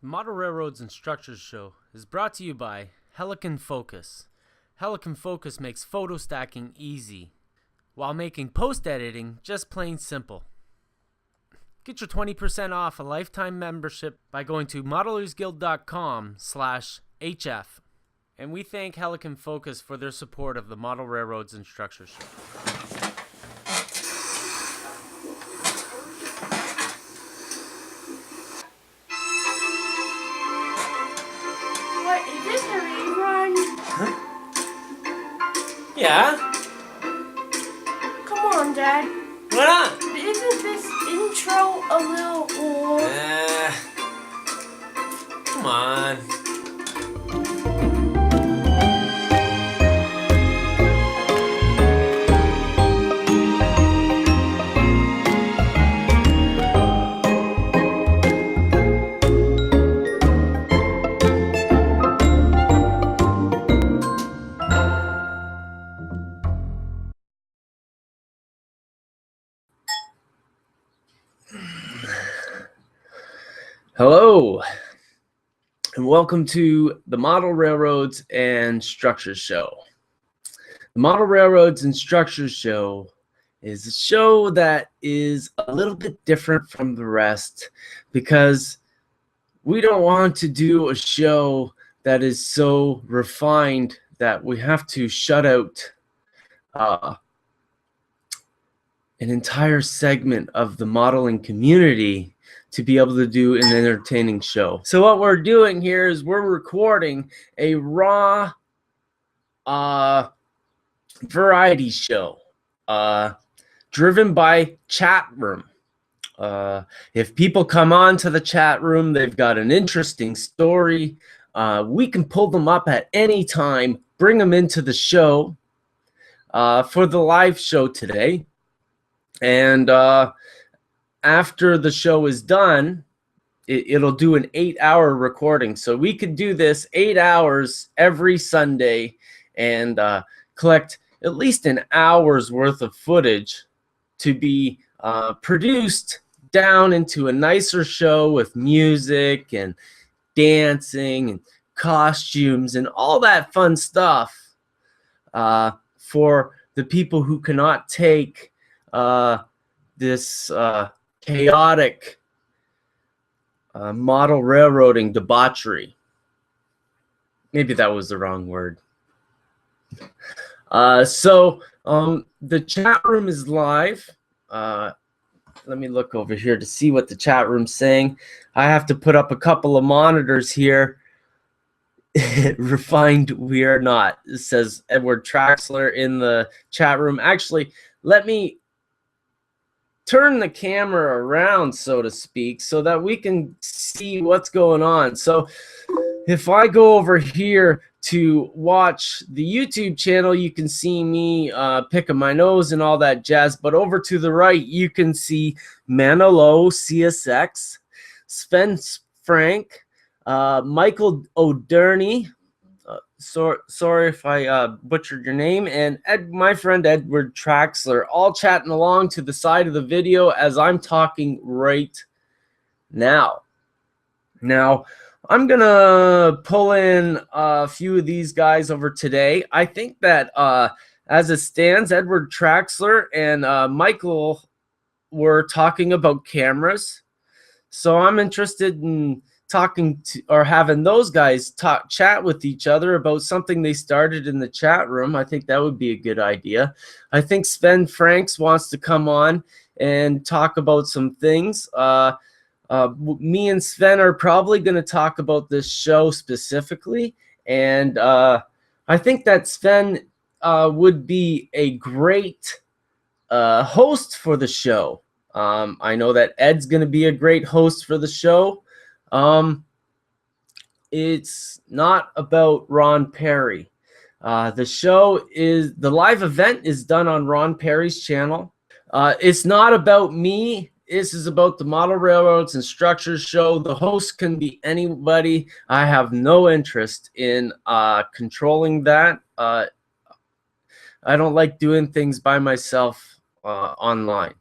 Model Railroads and Structures Show is brought to you by Helicon Focus. Helicon Focus makes photo stacking easy, while making post-editing just plain simple. Get your 20% off a lifetime membership by going to modelersguild.com/HF. And we thank Helicon Focus for their support of the Model Railroads and Structures Show. What, is this a rerun? Huh? Yeah? Come on, Dad. What up? Isn't this intro a little old? Come on. Hello, and welcome to the Model Railroads and Structures Show. The Model Railroads and Structures Show is a show that is a little bit different from the rest because we don't want to do a show that is so refined that we have to shut out an entire segment of the modeling community to be able to do an entertaining show. So what we're doing here is we're recording a raw variety show driven by chat room. If people come on to the chat room, they've got an interesting story, we can pull them up at any time, bring them into the show for the live show today. And after the show is done, it'll do an 8-hour recording. So we could do this 8 hours every Sunday and collect at least an hour's worth of footage to be produced down into a nicer show with music and dancing and costumes and all that fun stuff for the people who cannot take this chaotic model railroading debauchery. Maybe that was the wrong word. So the chat room is live. Let me look over here to see what the chat room's saying. I have to put up a couple of monitors here. Refined we are not, says Edward Traxler in the chat room. Actually, let me turn the camera around, so to speak, so that we can see what's going on. So if I go over here to watch the YouTube channel, you can see me picking my nose and all that jazz. But over to the right, you can see Manolo CSX, Sven Frank, Michael O'Durney. Sorry if I butchered your name, and my friend Edward Traxler, all chatting along to the side of the video as I'm talking right now. Now, I'm gonna pull in a few of these guys over today. I think that as it stands, Edward Traxler and Michael were talking about cameras, so I'm interested in talking to or having those guys chat with each other about something they started in the chat room. I think that would be a good idea. I think Sven Franks wants to come on and talk about some things. Me and Sven are probably going to talk about this show specifically, and I think that Sven would be a great host for the show. I know that Ed's going to be a great host for the show. It's not about Ron Perry. The live event is done on Ron Perry's channel. It's not about me. This is about the Model Railroads and Structures Show. The host can be anybody. I have no interest in controlling that. I don't like doing things by myself online.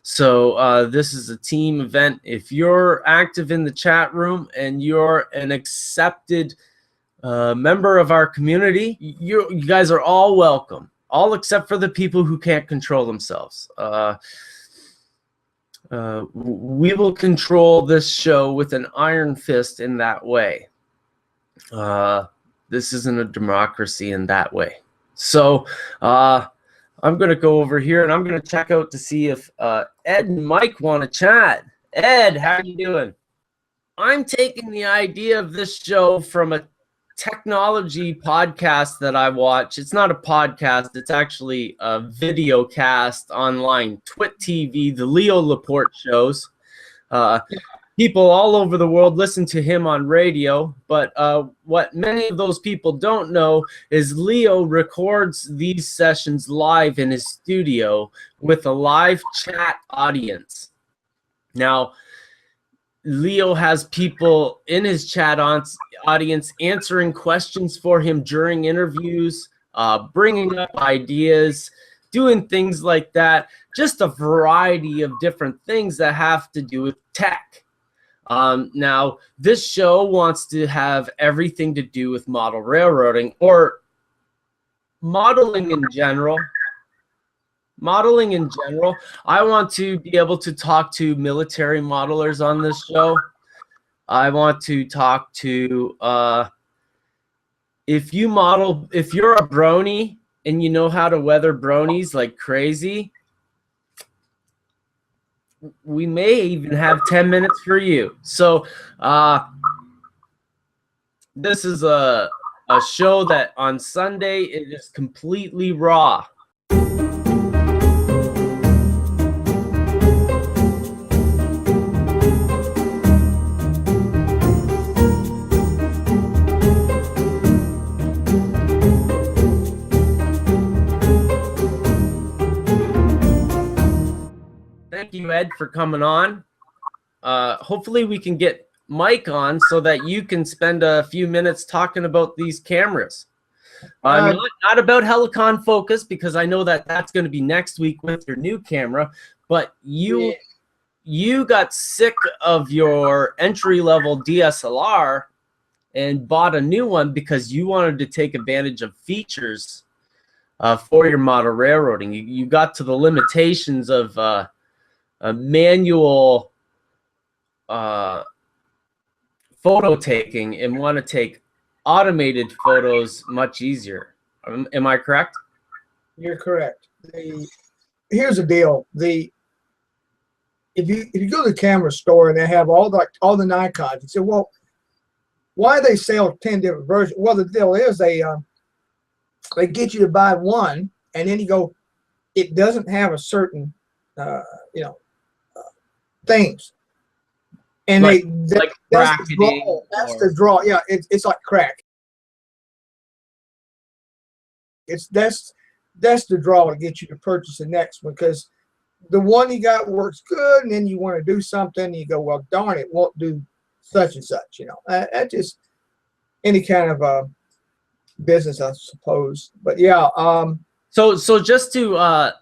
So this is a team event. If you're active in the chat room and you're an accepted member of our community, you guys are all welcome, all except for the people who can't control themselves. We will control this show with an iron fist in that way. This isn't a democracy in that way. So I'm going to go over here and I'm going to check out to see if Ed and Mike want to chat. Ed, how you doing? I'm taking the idea of this show from a technology podcast that I watch. It's not a podcast. It's actually a video cast online, Twit TV, the Leo Laporte shows. People all over the world listen to him on radio, but what many of those people don't know is Leo records these sessions live in his studio with a live chat audience. Now, Leo has people in his chat audience answering questions for him during interviews, bringing up ideas, doing things like that, just a variety of different things that have to do with tech. Now, this show wants to have everything to do with model railroading or modeling in general. Modeling in general. I want to be able to talk to military modelers on this show. I want to talk to, if you're a brony and you know how to weather bronies like crazy, we may even have 10 minutes for you. So this is a show that on Sunday it is completely raw. Thank you, Ed, for coming on. Hopefully we can get Mike on so that you can spend a few minutes talking about these cameras. Not about Helicon Focus, because I know that that's going to be next week with your new camera, but you got sick of your entry-level DSLR and bought a new one because you wanted to take advantage of features for your model railroading. You got to the limitations of a manual photo taking and want to take automated photos much easier. Am I correct? You're correct. Here's the deal. If you go to the camera store and they have all the Nikons, you say, well, why they sell 10 different versions? Well, the deal is they get you to buy one, and then you go, it doesn't have a certain things, and that's the draw. That's the draw. Yeah, it's like crack. That's the draw to get you to purchase the next one, because the one you got works good, and then you want to do something, and you go, well, darn, it won't do such and such. That just any kind of business, I suppose. But yeah. So just to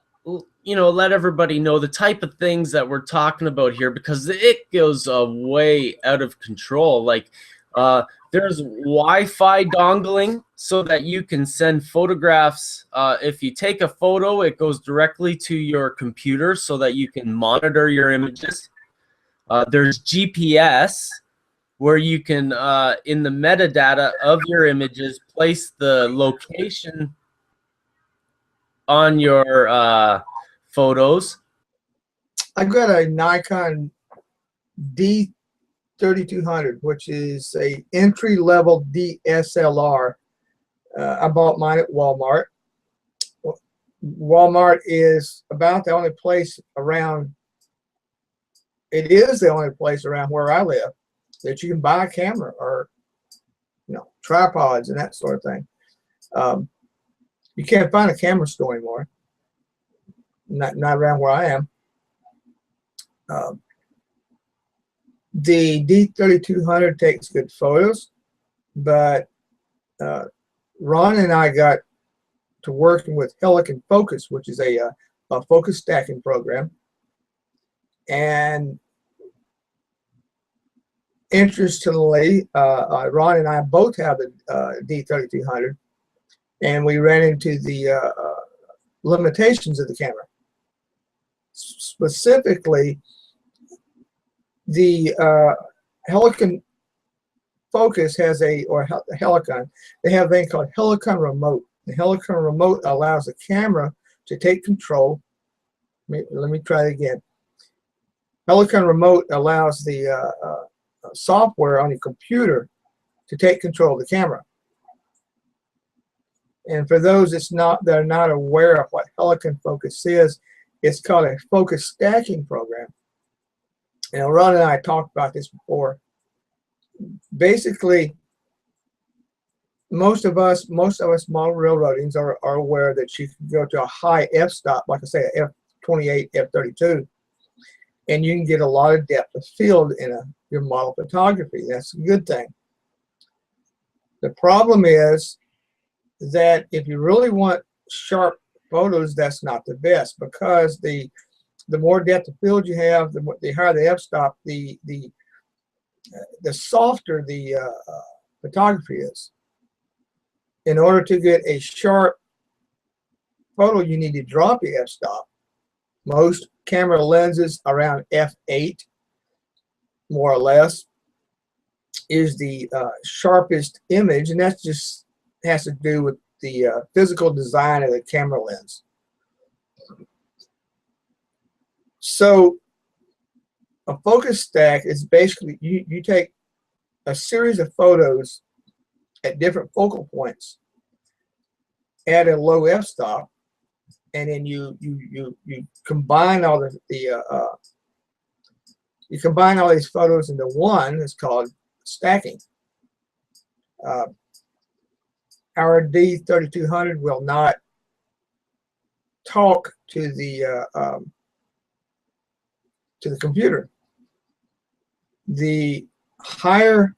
let everybody know the type of things that we're talking about here, because it goes way out of control. Like there's Wi-Fi dongling so that you can send photographs. If you take a photo, it goes directly to your computer so that you can monitor your images. There's GPS, where you can, in the metadata of your images, place the location on your photos. I've got a Nikon D3200, which is a entry-level DSLR. I bought mine at Walmart. Walmart is about the only place around, it is the only place around where I live that you can buy a camera or, tripods and that sort of thing. You can't find a camera store anymore. Not around where I am. The D3200 takes good photos, but Ron and I got to working with Helicon Focus, which is a focus stacking program, And interestingly, Ron and I both have the D3200, and we ran into the limitations of the camera. Specifically, the Helicon Focus has Helicon, they have a thing called Helicon Remote. The Helicon Remote allows the camera to take control. Let me try it again. Helicon Remote allows the software on your computer to take control of the camera. And for those that are not aware of what Helicon Focus is, it's called a focus stacking program. And Ron and I talked about this before. Basically, most of us model railroadings are aware that you can go to a high f-stop, like I say, a f28, f32, and you can get a lot of depth of field in your model photography. That's a good thing. The problem is that if you really want sharp photos, that's not the best, because the more depth of field you have, the higher the f-stop, the softer the photography is. In order to get a sharp photo, you need to drop your f-stop. Most camera lenses around f8, more or less, is the sharpest image, and that just has to do with the physical design of the camera lens. So a focus stack is basically you take a series of photos at different focal points at a low f-stop, and then you combine all you combine all these photos into one. It's called stacking. Our D3200 will not talk to the computer. The higher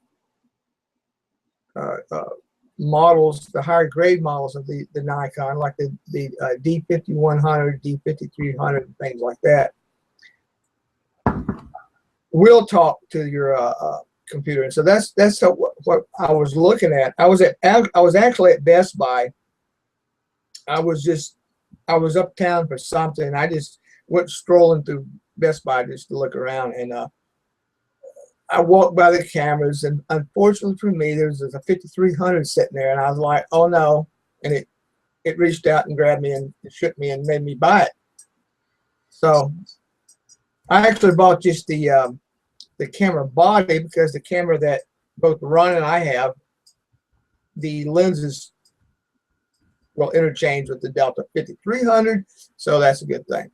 models, the higher grade models of the Nikon, like the D5100, D5300, and things like that, will talk to your computer. And so that's what I was looking at. I was actually at Best Buy. I was uptown for something. I just went strolling through Best Buy just to look around, and I walked by the cameras, and unfortunately for me, there's a 5300 sitting there, and I was like, oh no, and it reached out and grabbed me and shook me and made me buy it. So I actually bought just the camera body, because the camera that both Ron and I have, the lenses will interchange with the Delta 5300, so that's a good thing.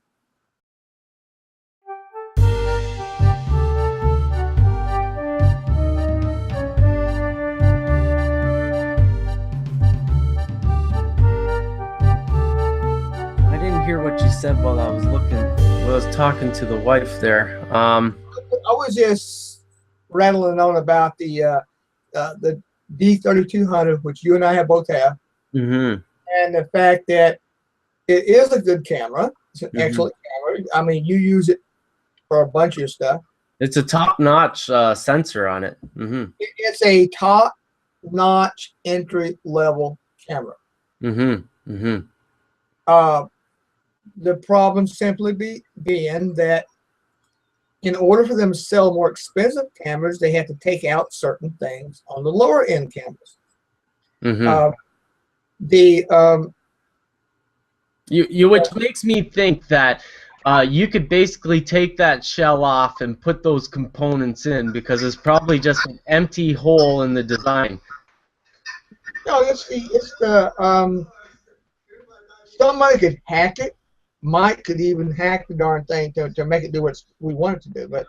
I didn't hear what you said while I was talking to the wife there. I was just rattling on about the D3200, which you and I both have, and the fact that it is a good camera. It's an excellent camera. I mean, you use it for a bunch of stuff. It's a top-notch sensor on it. It's a top-notch entry-level camera. The problem simply being that in order for them to sell more expensive cameras, they have to take out certain things on the lower end cameras. Which makes me think that you could basically take that shell off and put those components in, because it's probably just an empty hole in the design. No, it's the somebody could hack it. Mike could even hack the darn thing to make it do what we want it to do, but